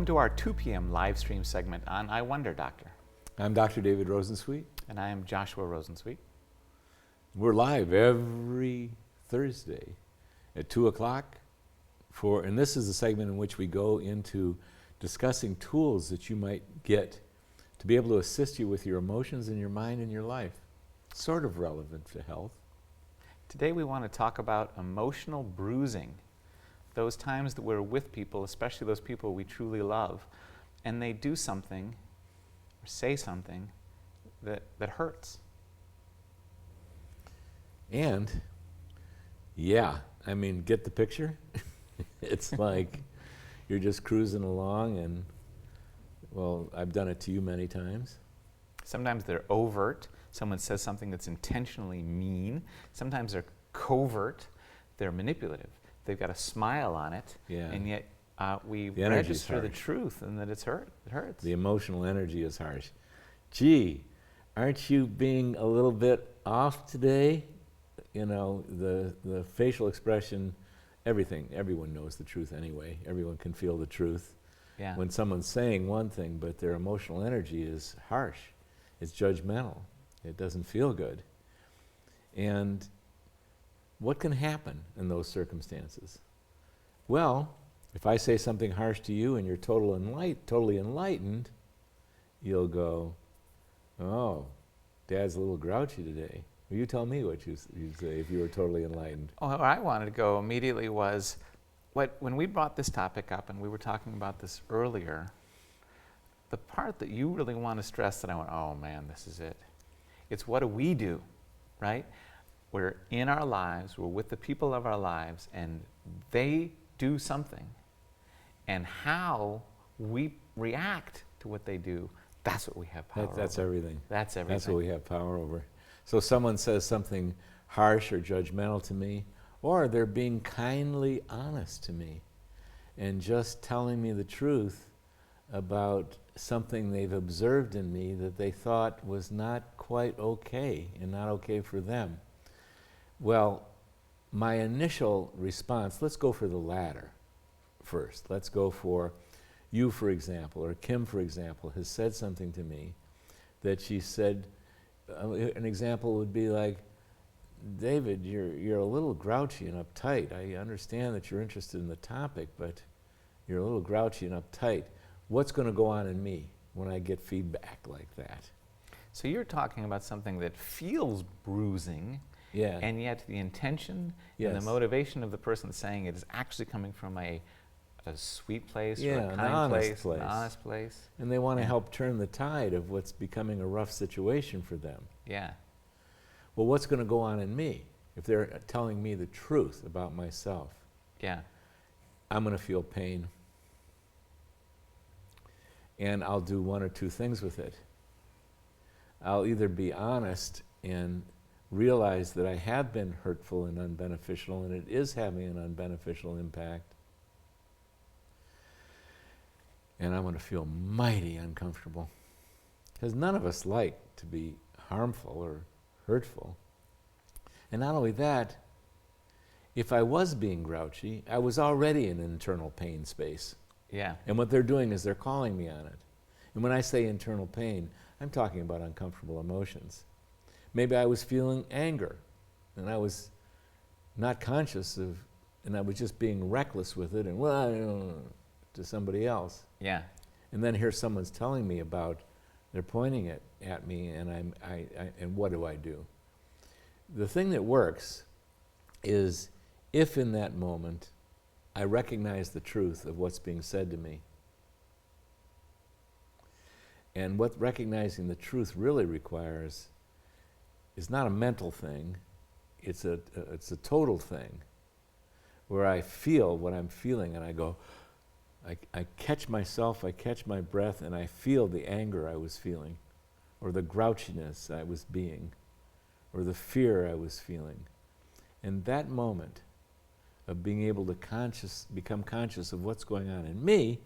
to our 2 p.m. live stream segment on I Wonder, Doctor. I'm Dr. David Rosensweet. And I am Joshua Rosensweet. We're live every Thursday at 2 o'clock and this is a segment in which we go into discussing tools that you might get to be able to assist you with your emotions and your mind and your life. Sort of relevant to health. Today we want to talk about emotional bruising. Those times that we're with people, especially those people we truly love, and they do something or say something that hurts. And, yeah, I mean, get the picture? It's like you're just cruising along and, well, I've done it to you many times. Sometimes they're overt. Someone says something that's intentionally mean. Sometimes they're covert. They're manipulative. They've got a smile on it, Yeah. and yet we The energy's register the harsh. truth and that it hurts. The emotional energy is harsh. Gee, aren't you being a little bit off today? You know, the facial expression, everyone knows the truth anyway. Everyone can feel the truth. Yeah. When someone's saying one thing, but their emotional energy is harsh, it's judgmental, it doesn't feel good. And what can happen in those circumstances? Well, if I say something harsh to you and you're totally enlightened, you'll go, oh, Dad's a little grouchy today. Well, you tell me what you'd say if you were totally enlightened. Oh, where I wanted to go immediately was, when we brought this topic up and we were talking about this earlier, the part that you really want to stress that I went, oh man, this is it. It's what do we do, right? We're in our lives, we're with the people of our lives, and they do something. And how we react to what they do, that's what we have power over. That's everything. That's everything. That's what we have power over. So someone says something harsh or judgmental to me, or they're being kindly honest to me and just telling me the truth about something they've observed in me that they thought was not quite okay and not okay for them. Well, my initial response, let's go for the latter first. Let's go for you, for example, or Kim, for example, has said something to me that she said, an example would be like, David, you're a little grouchy and uptight. I understand that you're interested in the topic, but you're a little grouchy and uptight. What's going to go on in me when I get feedback like that? So you're talking about something that feels bruising, Yeah. and yet the intention Yes. and the motivation of the person saying it is actually coming from a sweet place, or Yeah, a an kind honest place, an place. honest place. And they want to Yeah. help turn the tide of what's becoming a rough situation for them. Yeah. Well, what's going to go on in me if they're telling me the truth about myself? Yeah. I'm going to feel pain. And I'll do one or two things with it. I'll either be honest and realize that I have been hurtful and unbeneficial, and it is having an unbeneficial impact. And I'm going to feel mighty uncomfortable. Because none of us like to be harmful or hurtful. And not only that, if I was being grouchy, I was already in internal pain space. Yeah. And what they're doing is they're calling me on it. And when I say internal pain, I'm talking about uncomfortable emotions. Maybe I was feeling anger, and I was not conscious of, and I was just being reckless with it, and well, you know, to somebody else. Yeah. And then here someone's telling me about, they're pointing it at me, and and what do I do? The thing that works is if in that moment I recognize the truth of what's being said to me. And what recognizing the truth really requires is not a mental thing, it's a total thing, where I feel what I'm feeling and I go, I catch myself, I catch my breath, and I feel the anger I was feeling, or the grouchiness I was being, or the fear I was feeling. And that moment of being able to become conscious of what's going on in me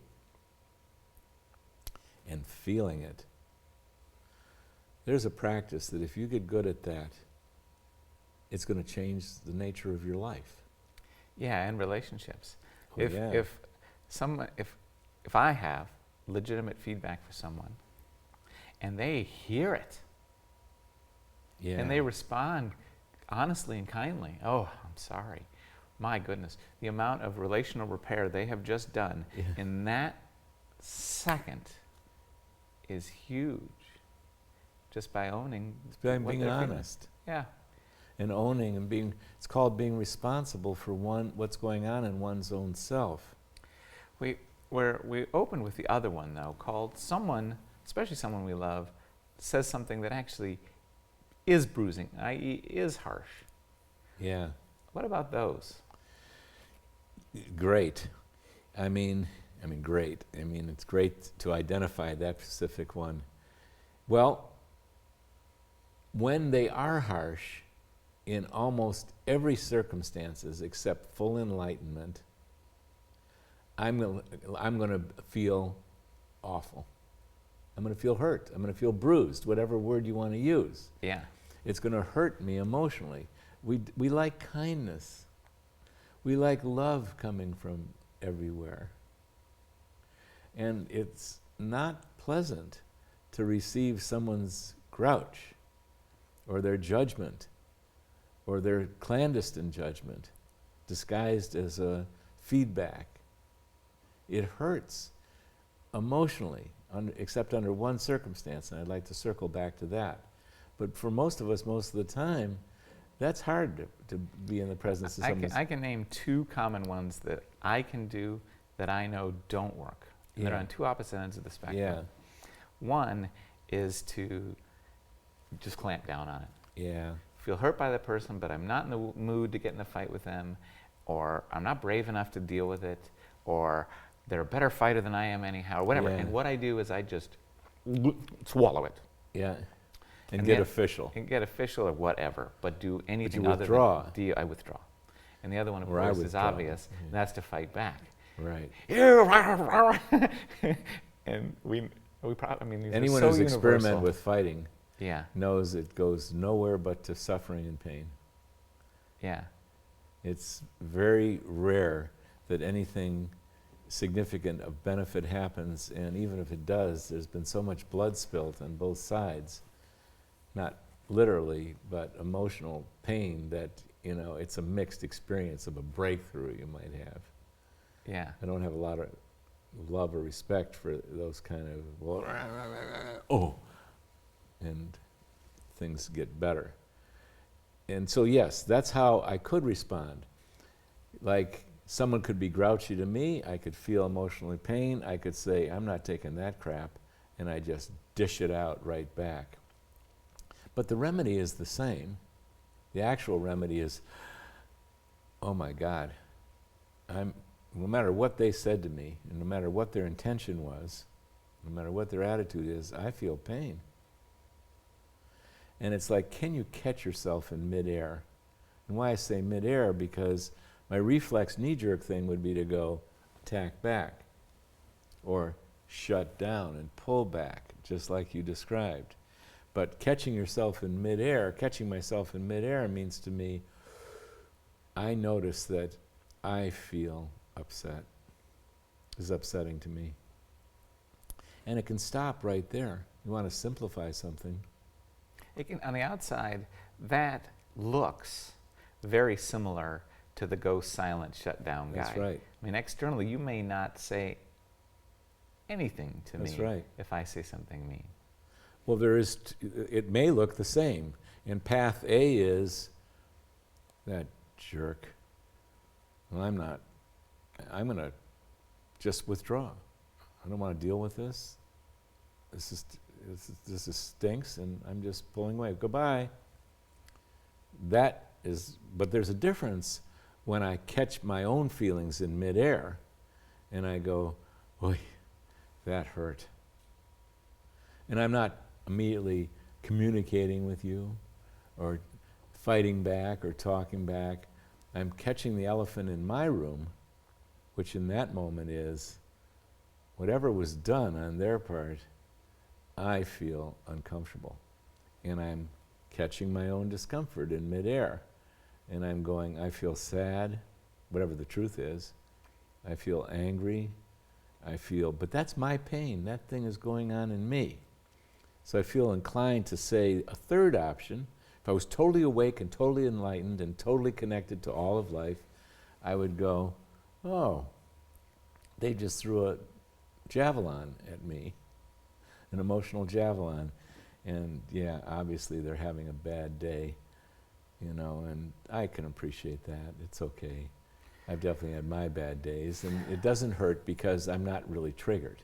and feeling it. There's a practice that if you get good at that, it's going to change the nature of your life. Yeah, and relationships. Oh, if yeah. if if I have legitimate feedback for someone and they hear it Yeah. and they respond honestly and kindly, oh, I'm sorry. My goodness, the amount of relational repair they have just done in that second is huge. Just by owning. It's by what being they're feeling. honest. Yeah. And owning and being, it's called being responsible for what's going on in one's own self. We opened with the other one, though, called someone, especially someone we love, says something that actually is bruising, i.e. is harsh. Yeah. What about those? Great. I mean, great. I mean, it's great to identify that specific one. Well, when they are harsh, in almost every circumstances except full enlightenment, I'm going to feel awful. I'm going to feel hurt. I'm going to feel bruised, whatever word you want to use. Yeah. It's going to hurt me emotionally. We like kindness. We like love coming from everywhere. And it's not pleasant to receive someone's grouch or their judgment or their clandestine judgment disguised as a feedback. It hurts emotionally, except under one circumstance, and I'd like to circle back to that. But for most of us, most of the time, that's hard to be in the presence of someone. I can name two common ones that I can do that I know don't work. And they're on two opposite ends of the spectrum. Yeah. One is to just clamp down on it. Yeah. Feel hurt by the person, but I'm not in the mood to get in a fight with them, or I'm not brave enough to deal with it, or they're a better fighter than I am anyhow, or whatever. Yeah. And what I do is I just swallow it. Yeah. And And get then- official. And get official or whatever, but do anything you other withdraw. than deal. I withdraw. And the other one, of Or I course, is withdraw. obvious, Yeah. and that's to fight back. Right. And we probably, I mean, these Anyone are so who's experimented universal. with fighting Yeah, knows it goes nowhere but to suffering and pain. yeah, It's very rare that anything significant of benefit happens, and even if it does, there's been so much blood spilt on both sides, not literally, but emotional pain, that, you know, it's a mixed experience of a breakthrough you might have. yeah. I don't have a lot of love or respect for those kind of, well, oh, and things get better. And so, yes, that's how I could respond. Like, someone could be grouchy to me, I could feel emotionally pain, I could say, I'm not taking that crap, and I just dish it out right back. But the remedy is the same. The actual remedy is, oh my God, no matter what they said to me, and no matter what their intention was, no matter what their attitude is, I feel pain. And it's like, can you catch yourself in midair? And why I say midair, because my reflex knee-jerk thing would be to go attack back, or shut down and pull back, just like you described. But catching yourself in midair, catching myself in midair means to me, I notice that I feel upset. This is upsetting to me. And it can stop right there. You want to simplify something. It can, on the outside, that looks very similar to the go silent, shut down guy. That's right. I mean, externally, you may not say anything to That's me right. if I say something mean. Well, it may look the same. And path A is, that jerk. Well, I'm going to just withdraw. I don't want to deal with this. This stinks, and I'm just pulling away. Goodbye. That is, but there's a difference when I catch my own feelings in midair, and I go, "Oy, that hurt." And I'm not immediately communicating with you, or fighting back, or talking back. I'm catching the elephant in my room, which in that moment is, whatever was done on their part, I feel uncomfortable. And I'm catching my own discomfort in midair. And I'm going, I feel sad, whatever the truth is. I feel angry. I feel, but that's my pain. That thing is going on in me. So I feel inclined to say a third option. If I was totally awake and totally enlightened and totally connected to all of life, I would go, oh, they just threw a javelin at me, an emotional javelin. And yeah, obviously they're having a bad day, you know, and I can appreciate that. It's okay. I've definitely had my bad days, and it doesn't hurt because I'm not really triggered.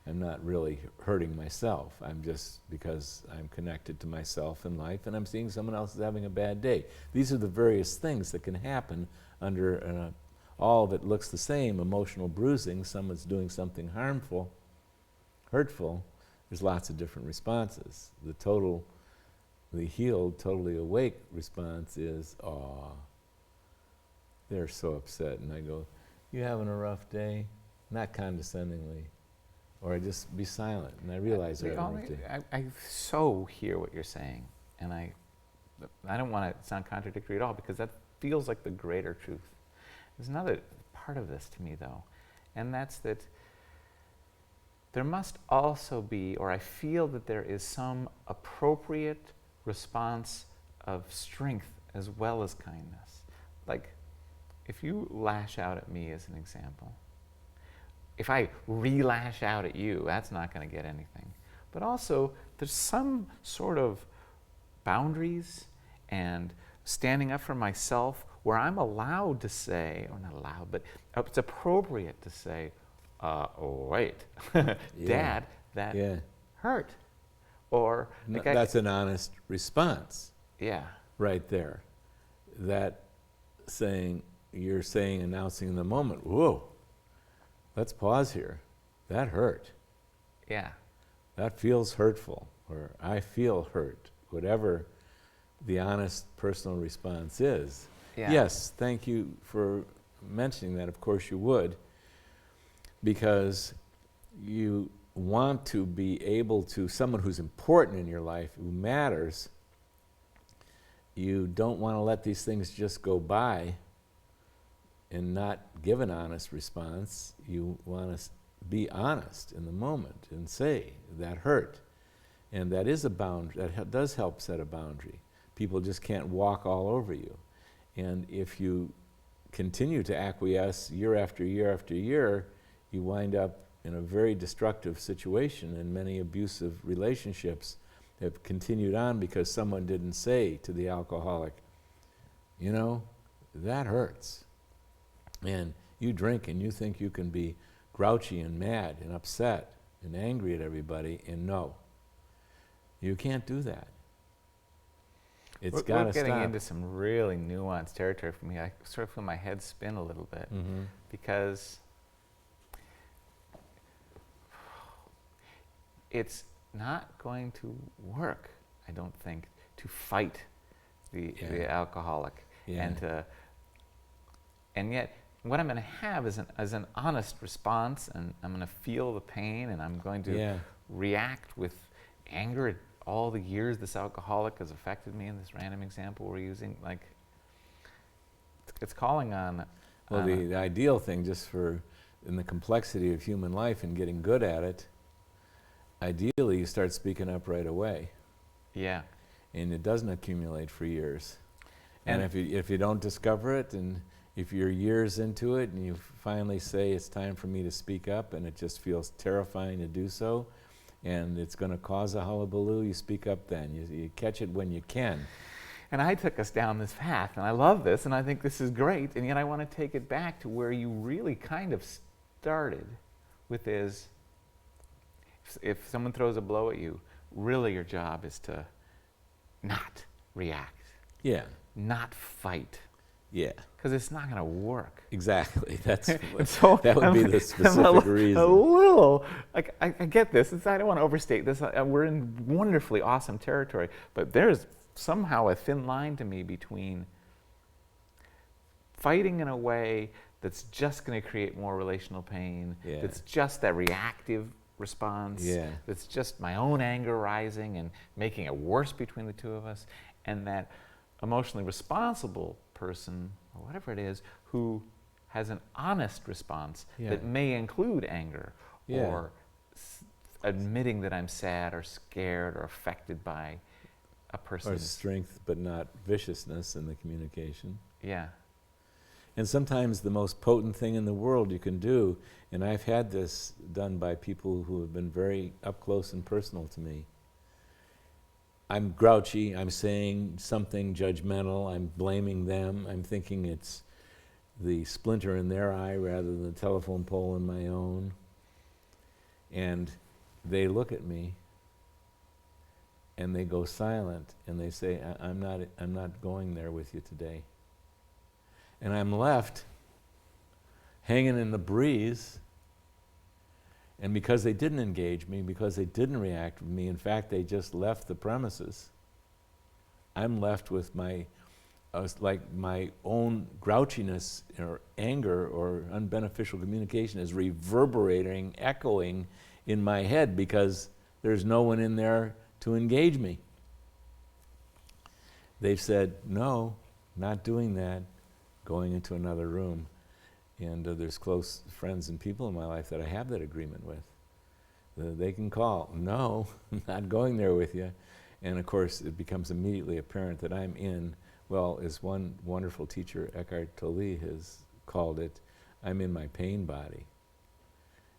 I'm not really hurting myself. I'm just, because I'm connected to myself in life and I'm seeing someone else is having a bad day. These are the various things that can happen under all of it looks the same, emotional bruising. Someone's doing something harmful, hurtful. There's lots of different responses. The healed, totally awake response is, aw, they're so upset. And I go, you having a rough day? Not condescendingly. Or I just be silent, and I realize they're having a rough day. I so hear what you're saying, and I don't want to sound contradictory at all, because that feels like the greater truth. There's another part of this to me, though, and that's that there must also be, or I feel that there is some appropriate response of strength as well as kindness. Like, if you lash out at me, as an example, if I re-lash out at you, that's not going to get anything. But also, there's some sort of boundaries and standing up for myself where I'm allowed to say, or not allowed, but it's appropriate to say, oh, wait, Dad, that hurt. Or No, that's an honest response. Yeah. Right there. That saying, you're saying, announcing in the moment, whoa, let's pause here. That hurt. Yeah. That feels hurtful, or I feel hurt, whatever the honest personal response is. Yeah. Yes, thank you for mentioning that. Of course you would, because you want to be able to, someone who's important in your life, who matters, you don't want to let these things just go by and not give an honest response. You want to be honest in the moment and say, that hurt. And that is a boundary, that does help set a boundary. People just can't walk all over you. And if you continue to acquiesce year after year after year, you wind up in a very destructive situation, and many abusive relationships have continued on because someone didn't say to the alcoholic, you know, that hurts. And you drink and you think you can be grouchy and mad and upset and angry at everybody, and no, you can't do that. It's got to stop. We're getting into some really nuanced territory for me. I sort of feel my head spin a little bit, because it's not going to work, I don't think, to fight the alcoholic, and yet what I'm going to have is an honest response, and I'm going to feel the pain, and I'm going to react with anger at all the years this alcoholic has affected me in this random example we're using. Like, it's calling on... Well, the ideal thing, just for in the complexity of human life and getting good at it, ideally you start speaking up right away. Yeah. And it doesn't accumulate for years. And if you don't discover it, and if you're years into it and you finally say it's time for me to speak up, and it just feels terrifying to do so, and it's going to cause a hullabaloo, you speak up then. You catch it when you can. And I took us down this path, and I love this, and I think this is great, and yet I want to take it back to where you really kind of started with is, if someone throws a blow at you, really your job is to not react. Yeah. Not fight. Yeah. Because it's not going to work. Exactly. That's so that would be the specific reason. A little, like, I get this. I don't want to overstate this. We're in wonderfully awesome territory. But there's somehow a thin line to me between fighting in a way that's just going to create more relational pain, that's just that reactive response, that's just my own anger rising and making it worse between the two of us, and that emotionally responsible person, or whatever it is, who has an honest response Yeah. that may include anger Yeah. or admitting that I'm sad or scared or affected by a Or person's. strength, but not viciousness in the communication. Yeah. And sometimes the most potent thing in the world you can do, and I've had this done by people who have been very up close and personal to me. I'm grouchy, I'm saying something judgmental, I'm blaming them, I'm thinking it's the splinter in their eye rather than the telephone pole in my own. And they look at me and they go silent and they say, I'm not going there with you today. And I'm left hanging in the breeze, and because they didn't engage me, because they didn't react with me, in fact, they just left the premises, I'm left with my own grouchiness or anger or unbeneficial communication is reverberating, echoing in my head because there's no one in there to engage me. They've said, no, not doing that, going into another room. And there's close friends and people in my life that I have that agreement with. They can call, no, I'm not going there with you. And of course, it becomes immediately apparent that I'm in, well, as one wonderful teacher, Eckhart Tolle, has called it, I'm in my pain body.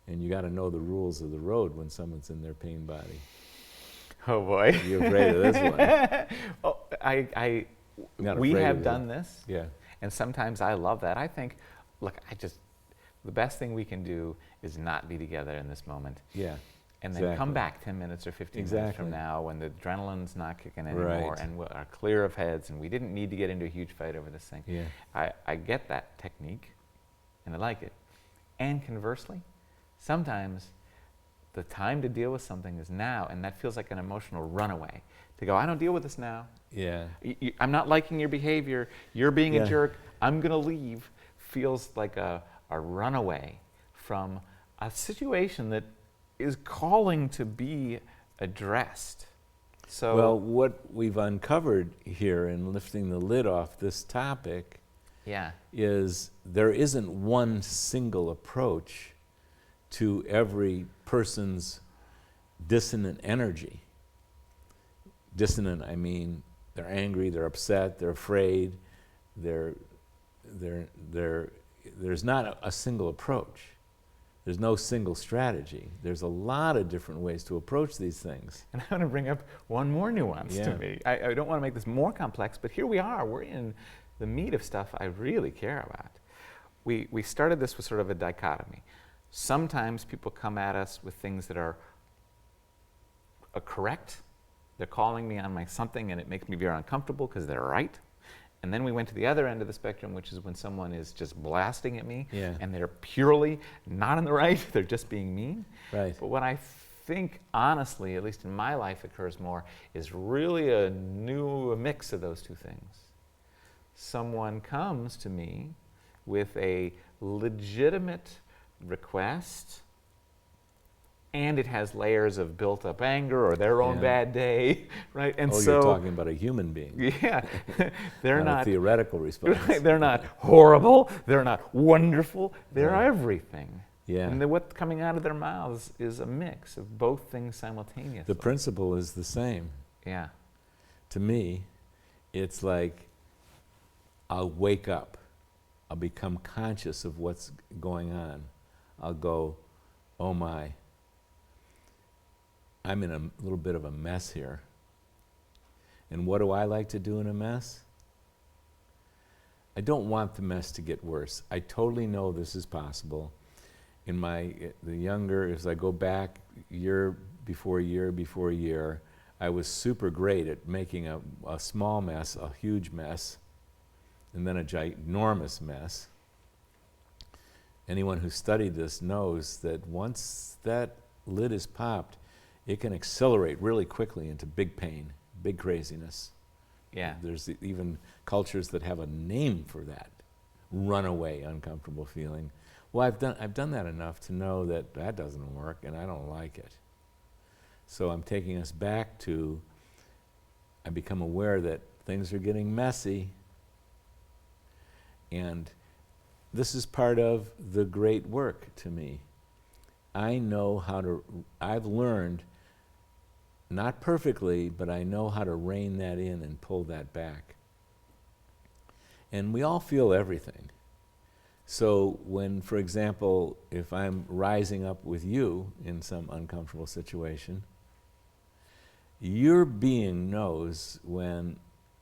And you got to know the rules of the road when someone's in their pain body. Oh boy. You're afraid of this one. Oh, Not we afraid have of it. done this. Yeah. And sometimes I love that. I think, look, the best thing we can do is not be together in this moment. Yeah. And then come back 10 minutes or 15 minutes Exactly. from now when the adrenaline's not kicking anymore Right. and we are clear of heads and we didn't need to get into a huge fight over this thing. Yeah. I get that technique and I like it. And conversely, sometimes the time to deal with something is now, and that feels like an emotional runaway. To go, I don't deal with this now. Yeah. I'm not liking your behavior. You're being Yeah. a jerk. I'm going to leave. Feels like a runaway from a situation that is calling to be addressed. So, Well, what we've uncovered here in lifting the lid off this topic yeah, is there isn't one single approach to every person's dissonant energy. Dissonant, I mean, they're angry, they're upset, they're afraid, there's not a single approach. There's no single strategy. There's a lot of different ways to approach these things. and I want to bring up one more nuance Yeah. to me. I don't want to make this more complex, but here we are. We're in the meat of stuff I really care about. We started this with sort of a dichotomy. Sometimes people come at us with things that are correct. They're calling me on my something and it makes me very uncomfortable because they're right. And then we went to the other end of the spectrum, which is when someone is just blasting at me Yeah. and they're purely not in the right, they're just being mean. Right. But what I think, honestly, at least in my life, occurs more is really a mix of those two things. Someone comes to me with a legitimate request, and it has layers of built-up anger or their own Yeah. bad day, right? And Oh, so, you're talking about a human being, yeah, they're not a not. theoretical response. Right, they're not horrible. They're not wonderful. They're Right. everything. Yeah. And what's coming out of their mouths is a mix of both things simultaneously. The principle is the same. Yeah. To me, it's like I'll wake up. I'll become conscious of what's going on. I'll go, oh my, I'm in a little bit of a mess here. And what do I like to do in a mess? I don't want the mess to get worse. I totally know this is possible. In the younger, as I go back year before year, I was super great at making a small mess, a huge mess, and then a ginormous mess. Anyone who studied this knows that once that lid is popped, it can accelerate really quickly into big pain, big craziness. Yeah. There's even cultures that have a name for that, runaway, uncomfortable feeling. Well, I've done that enough to know that that doesn't work, and I don't like it. So I'm taking us back to, I become aware that things are getting messy, and this is part of the great work to me. I've learned, not perfectly, but I know how to rein that in and pull that back. And we all feel everything. So when, for example, if I'm rising up with you in some uncomfortable situation, your being knows when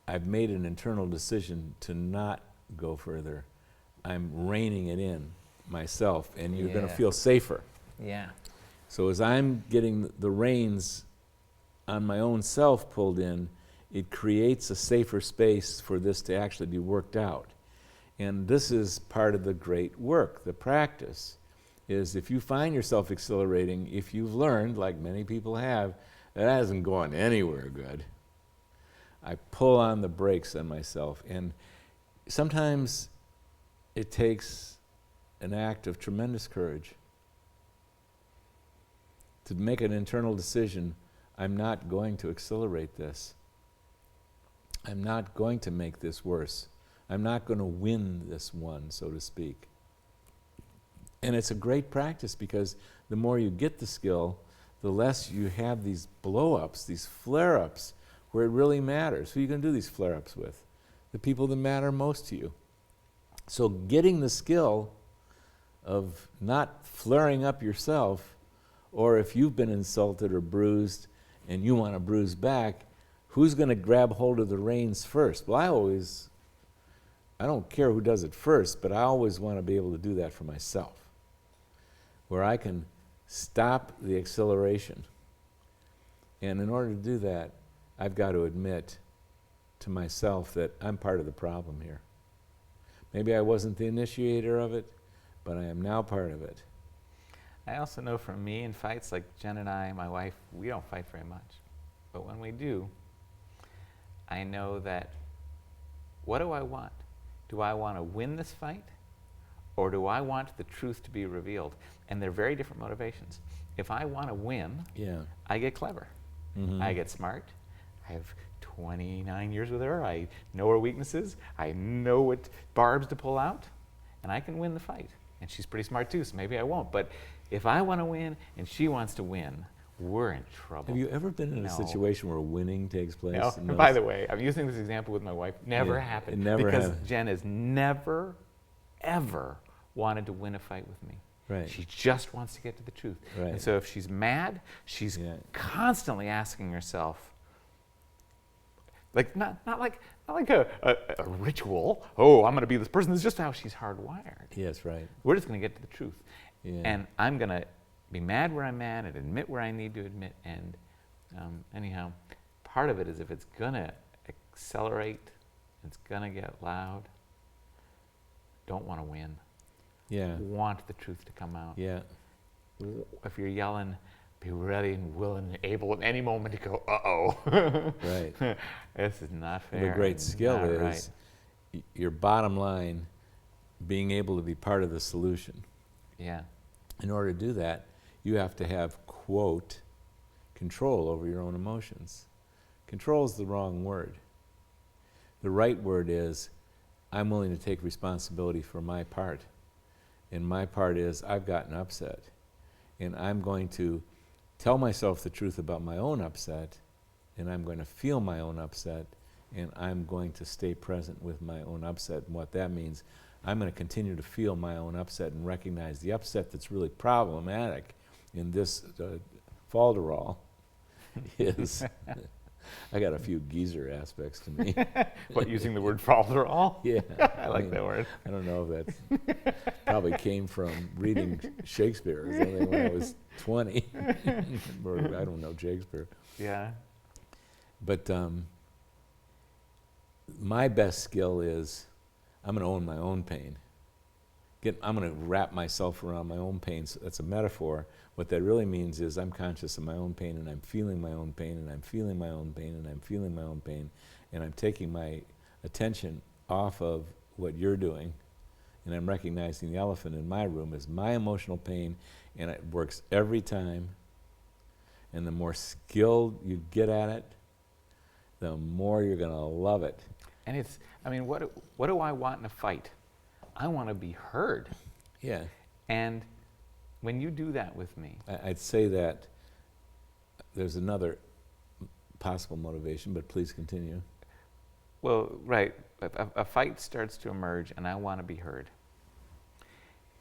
I've made an internal decision to not go further. I'm reining it in myself, and you're going to feel safer. Yeah. So as I'm getting the reins on my own self pulled in, it creates a safer space for this to actually be worked out. And this is part of the great work, the practice, is if you find yourself accelerating, if you've learned, like many people have, that hasn't gone anywhere good, I pull on the brakes on myself. And sometimes it takes an act of tremendous courage to make an internal decision. I'm not going to accelerate this. I'm not going to make this worse. I'm not going to win this one, so to speak. And it's a great practice because the more you get the skill, the less you have these blow-ups, these flare-ups, where it really matters. Who are you going to do these flare-ups with? The people that matter most to you. So getting the skill of not flaring up yourself, or if you've been insulted or bruised and you want to bruise back, who's going to grab hold of the reins first? Well, I don't care who does it first, but I always want to be able to do that for myself, where I can stop the acceleration. And in order to do that, I've got to admit to myself that I'm part of the problem here. Maybe I wasn't the initiator of it, but I am now part of it. I also know from me in fights, like Jen and I, my wife, we don't fight very much. But when we do, I know that, what do I want? Do I want to win this fight? Or do I want the truth to be revealed? And they're very different motivations. If I want to win, I get clever. Mm-hmm. I get smart. I have 29 years with her. I know her weaknesses. I know what barbs to pull out. And I can win the fight. And she's pretty smart too, so maybe I won't. But if I want to win and she wants to win, we're in trouble. Have you ever been in a situation where winning takes place? No. By the way, I'm using this example with my wife. Never happened. Because Jen has never, ever wanted to win a fight with me. Right. She just wants to get to the truth. Right. And so if she's mad, she's constantly asking herself, like not like a ritual. Oh, I'm going to be this person. This is just how she's hardwired. Yes, right. We're just going to get to the truth. Yeah. And I'm going to be mad where I'm mad and admit where I need to admit. And anyhow, part of it is if it's going to accelerate, it's going to get loud, don't want to win. Yeah. Want the truth to come out. Yeah. If you're yelling, be ready and willing and able at any moment to go, uh-oh. Right. This is not fair. The great skill is right. Your bottom line, being able to be part of the solution. Yeah. In order to do that, you have to have, quote, control over your own emotions. Control is the wrong word. The right word is, I'm willing to take responsibility for my part. And my part is, I've gotten upset. And I'm going to tell myself the truth about my own upset, and I'm going to feel my own upset, and I'm going to stay present with my own upset. And what that means, I'm going to continue to feel my own upset and recognize the upset that's really problematic in this falderall is, I got a few geezer aspects to me. What, using the word falderall? Yeah. I like that word. I don't know if that's probably came from reading Shakespeare or something when I was 20. Or I don't know Shakespeare. Yeah. But my best skill is I'm going to own my own pain. I'm going to wrap myself around my own pain. So that's a metaphor. What that really means is I'm conscious of my own pain, and I'm feeling my own pain, and I'm feeling my own pain, and I'm feeling my own pain, and I'm taking my attention off of what you're doing, and I'm recognizing the elephant in my room as my emotional pain, and it works every time. And the more skilled you get at it, the more you're going to love it. And it's, I mean, what do I want in a fight? I want to be heard. Yeah. And when you do that with me, I'd say that there's another possible motivation, but please continue. well, right, a fight starts to emerge and I want to be heard.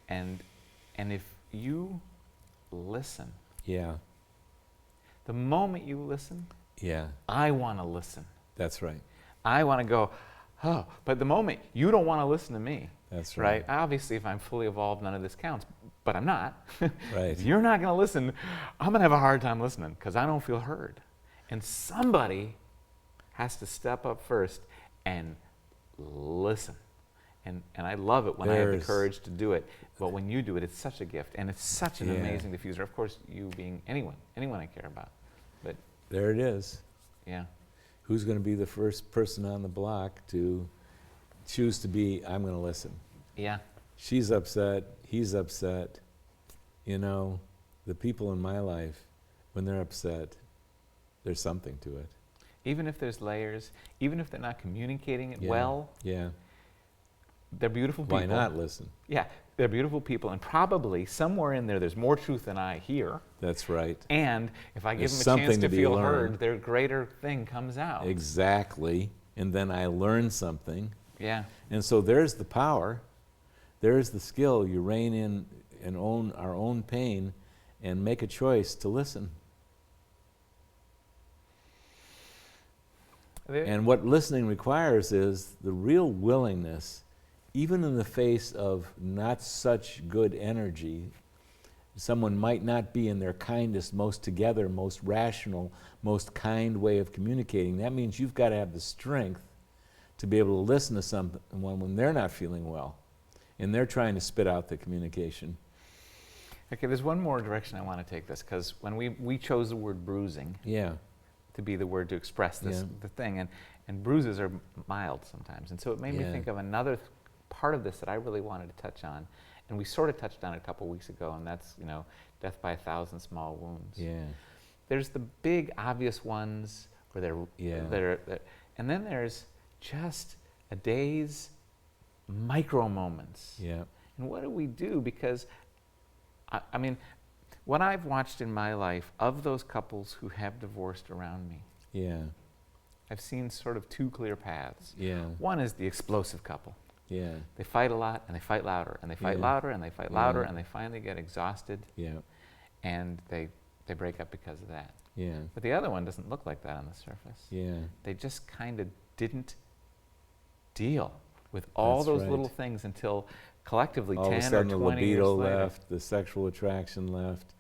And if you listen, Yeah. the moment you listen, Yeah. I want to listen. That's right. I want to go, oh, but the moment you don't want to listen to me, That's right. Obviously, if I'm fully evolved, none of this counts, but I'm not. Right. If you're not going to listen, I'm going to have a hard time listening because I don't feel heard. And somebody has to step up first and listen. And I love it when I have the courage to do it. But when you do it, it's such a gift. And it's such an amazing diffuser. Of course, you being anyone I care about. But There it is. yeah. Who's going to be the first person on the block to choose to be, I'm going to listen? Yeah. She's upset, he's upset. You know, the people in my life, when they're upset, there's something to it. Even if there's layers, even if they're not communicating it Yeah. well, Yeah. they're beautiful people. Why not listen? Yeah, they're beautiful people, and probably somewhere in there's more truth than I hear. That's right. And if I give There's them a chance something to to be feel learned. heard, their greater thing comes out. Exactly. And then I learn something. Yeah, And so there's the power, there's the skill. You rein in and own our own pain and make a choice to listen. And what listening requires is the real willingness, even in the face of not such good energy. Someone might not be in their kindest, most together, most rational, most kind way of communicating. That means you've got to have the strength to be able to listen to someone when they're not feeling well and they're trying to spit out the communication. Okay, there's one more direction I want to take this, because when we chose the word bruising Yeah. to be the word to express this, Yeah. the thing, and bruises are mild sometimes. And so it made me Yeah. think of another part of this that I really wanted to touch on. And we sort of touched on it a couple weeks ago, and that's, death by 1,000 small wounds. Yeah. There's the big obvious ones where they're and then there's just a day's micro moments. Yeah. And what do we do? Because, I mean, what I've watched in my life of those couples who have divorced around me, Yeah. I've seen sort of two clear paths. Yeah. One is the explosive couple. Yeah. They fight a lot, and they fight louder, and they fight Yeah. louder, and they fight louder, Yeah. and they finally get exhausted, Yeah. and they break up because of that. Yeah. But the other one doesn't look like that on the surface. Yeah. They just kind of didn't deal with all That's those right. little things until collectively All of 10 a sudden or the 20 years libido later. left, the sexual attraction left,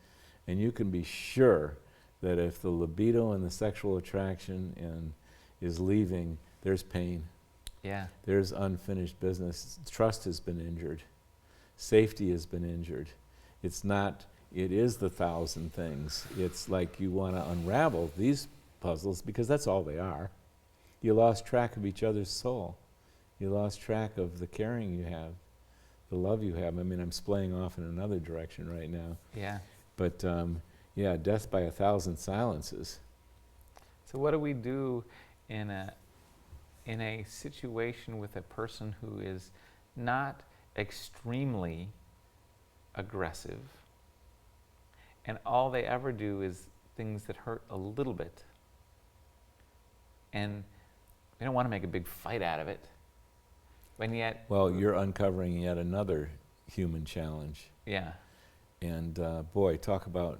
and you can be sure that if the libido and the sexual attraction is leaving, there's pain. Yeah. There's unfinished business. Trust has been injured. Safety has been injured. It is the 1,000 things. It's like you want to unravel these puzzles because that's all they are. You lost track of each other's soul. You lost track of the caring you have, the love you have. I mean, I'm splaying off in another direction right now. Yeah. But death by 1,000 silences. So what do we do in a situation with a person who is not extremely aggressive, and all they ever do is things that hurt a little bit, and they don't want to make a big fight out of it, and yet... Well, you're uncovering yet another human challenge. Yeah. And boy, talk about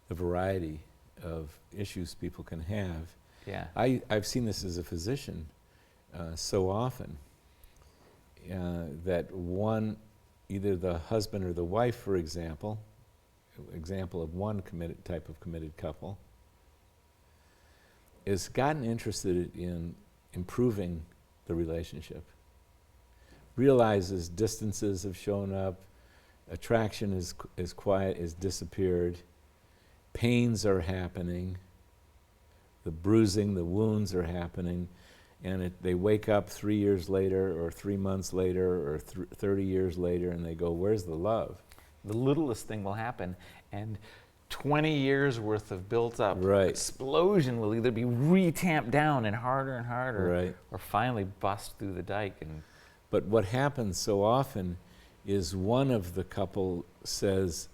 the variety of issues people can have. Yeah. I've seen this as a physician so often that either the husband or the wife, for example of one type of committed couple, has gotten interested in improving the relationship, realizes distances have shown up, attraction is quiet, is disappeared, pains are happening, the bruising, the wounds are happening, and they wake up 3 years later or 3 months later or 30 years later and they go, where's the love? The littlest thing will happen, and 20 years worth of built up Right. explosion will either be re-tamped down and harder, Right. or finally bust through the dike. And But what happens so often is one of the couple says,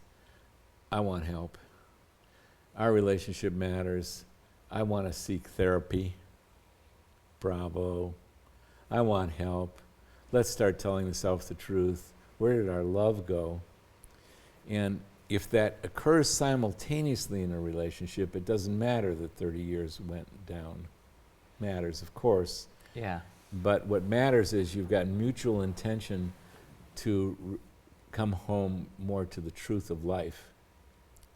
I want help. Our relationship matters. I want to seek therapy. Bravo. I want help. Let's start telling ourselves the truth. Where did our love go? And if that occurs simultaneously in a relationship, it doesn't matter that 30 years went down. Matters, of course. Yeah. But what matters is you've got mutual intention to come home more to the truth of life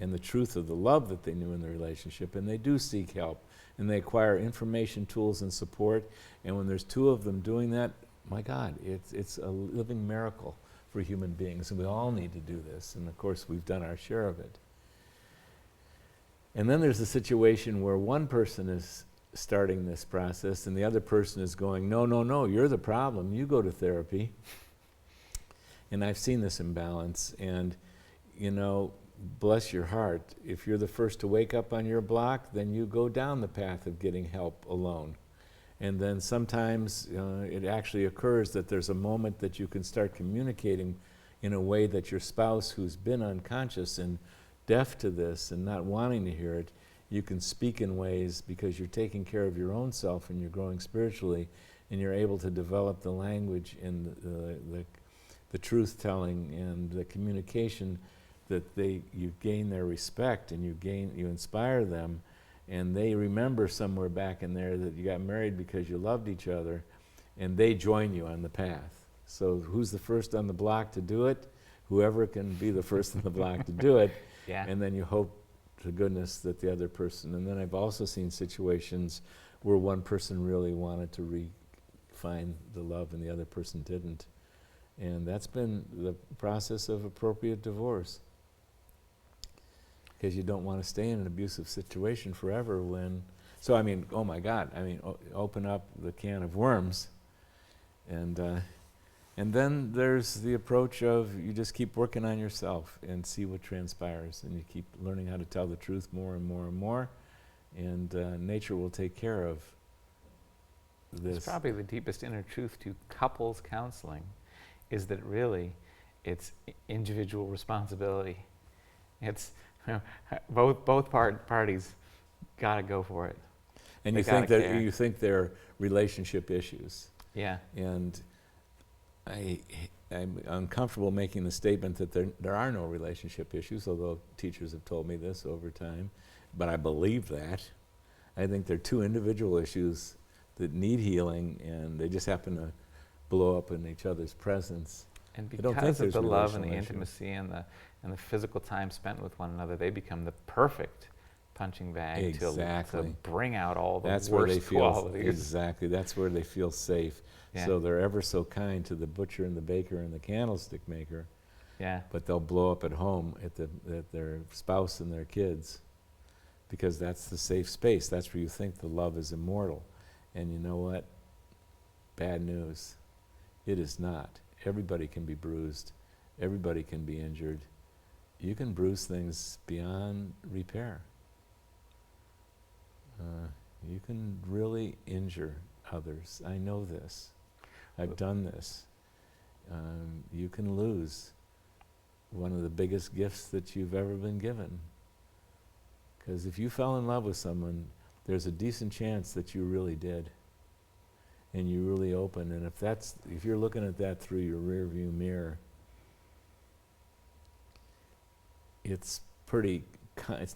and the truth of the love that they knew in the relationship, and they do seek help, and they acquire information, tools, and support, and when there's two of them doing that, my God, it's a living miracle for human beings, and we all need to do this, and of course we've done our share of it. And then there's a situation where one person is starting this process and the other person is going, no, no, no, you're the problem, you go to therapy. And I've seen this imbalance, and you know, bless your heart, if you're the first to wake up on your block, then you go down the path of getting help alone. And then sometimes it actually occurs that there's a moment that you can start communicating in a way that your spouse, who's been unconscious and deaf to this and not wanting to hear it, you can speak in ways because you're taking care of your own self and you're growing spiritually, and you're able to develop the language and the truth-telling and the communication that you gain their respect, and you inspire them, and they remember somewhere back in there that you got married because you loved each other, and they join you on the path. So who's the first on the block to do it? Whoever can be the first on the block to do it. Yeah. And then you hope to goodness that the other person, and then I've also seen situations where one person really wanted to find the love and the other person didn't. And that's been the process of appropriate divorce. Because you don't want to stay in an abusive situation forever when, so I mean, oh my God, I mean, open up the can of worms. And then there's the approach of you just keep working on yourself and see what transpires, and you keep learning how to tell the truth more and more and more, and nature will take care of this. It's probably the deepest inner truth to couples counseling, is that really it's individual responsibility. It's both parties got to go for it. And They you think they're relationship issues. Yeah. And I'm uncomfortable making the statement that there are no relationship issues, although teachers have told me this over time, but I believe that. I think they're two individual issues that need healing, and they just happen to blow up in each other's presence. And I don't think because of there's the love and the relational issue. intimacy and the physical time spent with one another, they become the perfect punching bag Exactly. to bring out all the That's where they worst feel qualities. exactly. That's where they feel safe. Yeah. So they're ever so kind to the butcher and the baker and the candlestick maker, Yeah. but they'll blow up at home at their spouse and their kids, because that's the safe space. That's where you think the love is immortal, and you know what? Bad news. It is not. Everybody can be bruised. Everybody can be injured. You can bruise things beyond repair. You can really injure others. I know this. I've done this. You can lose one of the biggest gifts that you've ever been given. Because if you fell in love with someone, there's a decent chance that you really did. And you really opened. And if you're looking at that through your rear view mirror, it's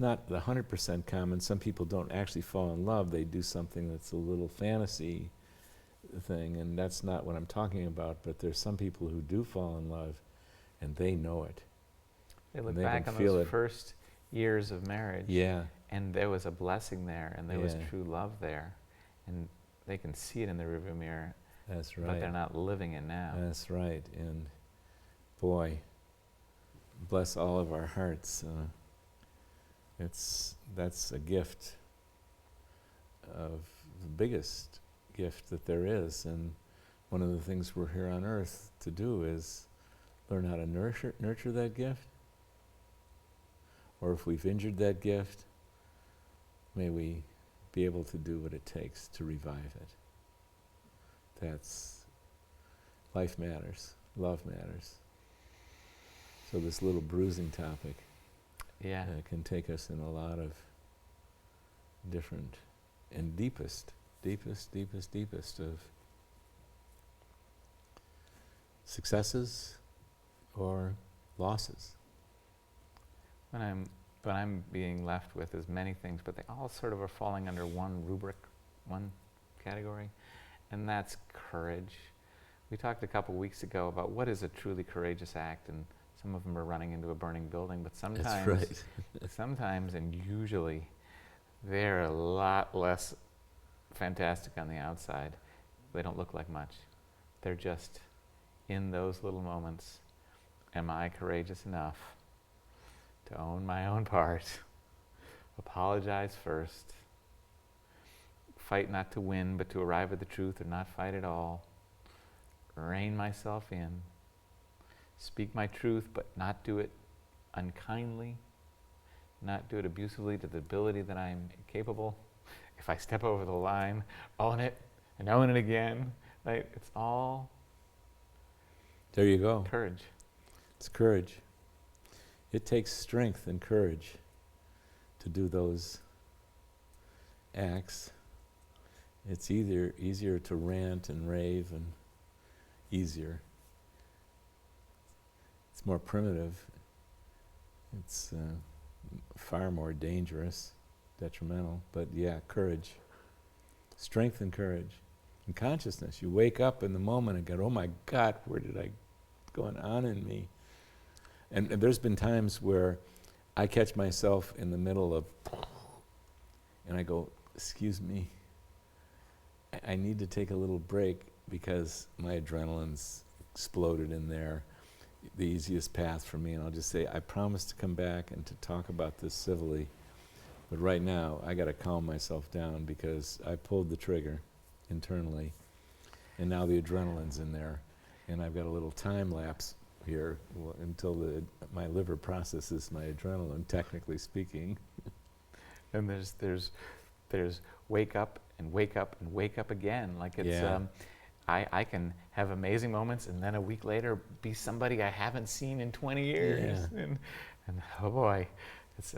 not 100% common. Some people don't actually fall in love. They do something that's a little fantasy thing, and that's not what I'm talking about. But there's some people who do fall in love, and they know it. They look they back can on feel those it. first years of marriage, Yeah, and there was a blessing there, and there was Yeah. true love there, and they can see it in the rearview mirror, that's but right. they're not living it now. That's right. And boy, bless all of our hearts. That's a gift of the biggest gift that there is, and one of the things we're here on earth to do is learn how to nurture that gift, or if we've injured that gift, may we be able to do what it takes to revive it. life matters, love matters. So this little bruising topic Yeah. can take us in a lot of different and deepest of successes or losses. What I'm being left with is many things, but they all sort of are falling under one rubric, one category, and that's courage. We talked a couple weeks ago about what is a truly courageous act, and some of them are running into a burning building, but sometimes, That's right. sometimes and usually, they're a lot less fantastic on the outside. They don't look like much. They're just in those little moments. Am I courageous enough to own my own part, apologize first, fight not to win but to arrive at the truth or not fight at all, rein myself in, speak my truth but not do it unkindly, not do it abusively to the ability that I'm capable. If I step over the line, own it and own it again. Right? It's all There you go. courage. It's courage. It takes strength and courage to do those acts. It's easier to rant and rave and easier. It's more primitive. It's far more dangerous, detrimental. But yeah, courage. Strength and courage. And consciousness. You wake up in the moment and go, oh my God, where did I going on in me? And there's been times where I catch myself in the middle of, and I go, excuse me, I need to take a little break because my adrenaline's exploded in there. The easiest path for me, and I'll just say, I promise to come back and to talk about this civilly, but right now I got to calm myself down because I pulled the trigger internally, and now the adrenaline's in there, and I've got a little time lapse here until my liver processes my adrenaline, technically speaking. And there's wake up and wake up and wake up again. Like it's Yeah. I can have amazing moments and then a week later be somebody I haven't seen in 20 years. Yeah. And oh boy, it's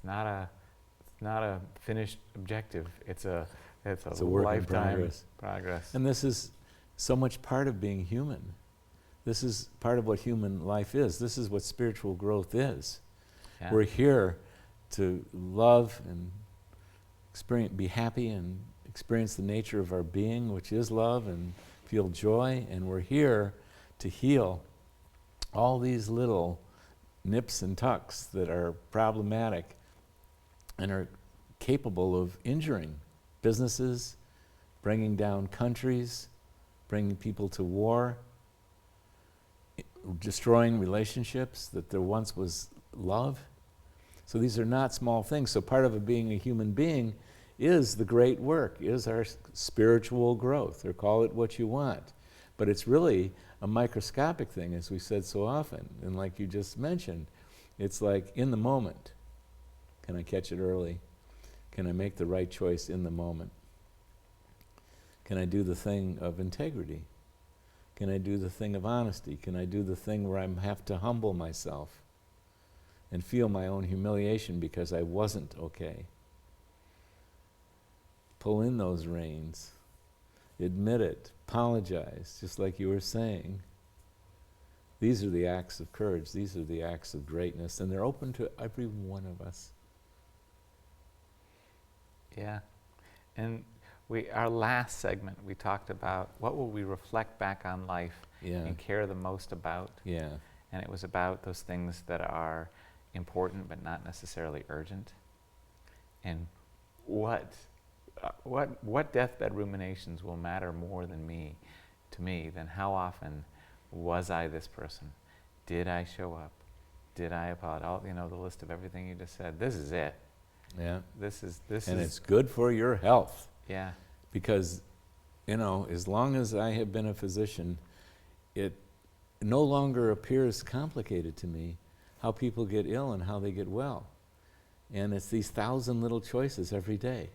not a finished objective. It's a work in lifetime progress. And this is so much part of being human. This is part of what human life is. This is what spiritual growth is. Yeah. We're here to love and be happy and experience the nature of our being, which is love, and feel joy. And we're here to heal all these little nips and tucks that are problematic and are capable of injuring businesses, bringing down countries, bringing people to war, destroying relationships that there once was love. So these are not small things. So part of being a human being is the great work, is our spiritual growth, or call it what you want. But it's really a microscopic thing, as we said so often. And like you just mentioned, it's like in the moment. Can I catch it early? Can I make the right choice in the moment? Can I do the thing of integrity? Can I do the thing of honesty? Can I do the thing where I have to humble myself and feel my own humiliation because I wasn't okay? Pull in those reins. Admit it. Apologize, just like you were saying. These are the acts of courage. These are the acts of greatness, and they're open to every one of us. Yeah. And our last segment, we talked about what will we reflect back on life and care the most about. Yeah. And it was about those things that are important but not necessarily urgent. And what deathbed ruminations will matter more to me than how often was I this person? Did I show up? Did I apologize? The list of everything you just said. This is it. Yeah. This is. And it's good for your health. Yeah. Because, as long as I have been a physician, it no longer appears complicated to me how people get ill and how they get well. And it's these 1,000 little choices every day.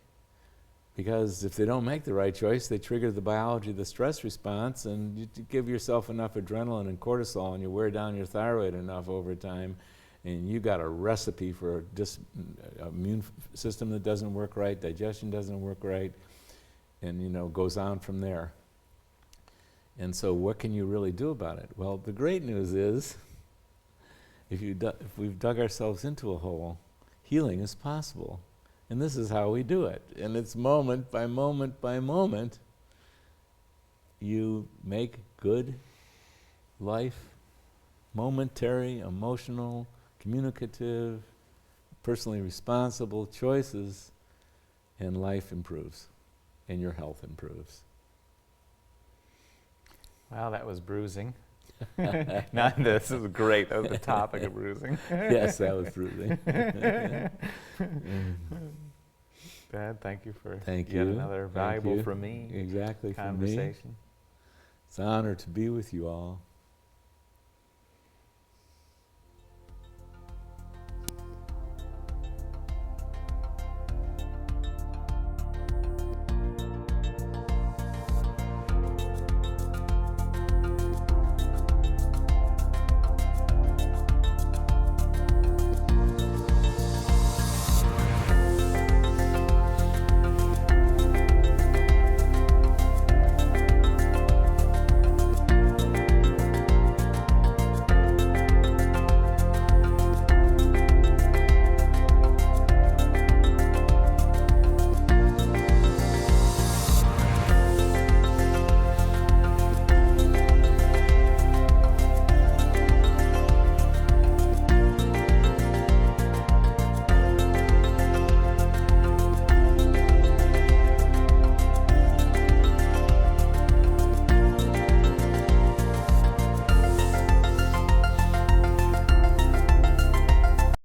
Because if they don't make the right choice, they trigger the biology of the stress response, and you give yourself enough adrenaline and cortisol, and you wear down your thyroid enough over time, and you got a recipe for immune system that doesn't work right, digestion doesn't work right, and goes on from there. And so what can you really do about it? Well, the great news is, if we've dug ourselves into a hole, healing is possible. And this is how we do it. And it's moment by moment by moment. You make good life, momentary, emotional, communicative, personally responsible choices, and life improves, and your health improves. Well, that was bruising. This is great. That was the topic of bruising. Yes, that was bruising. Dad, thank you for Thank yet you. another Thank valuable you. for me Exactly, for me. conversation. It's an honor to be with you all.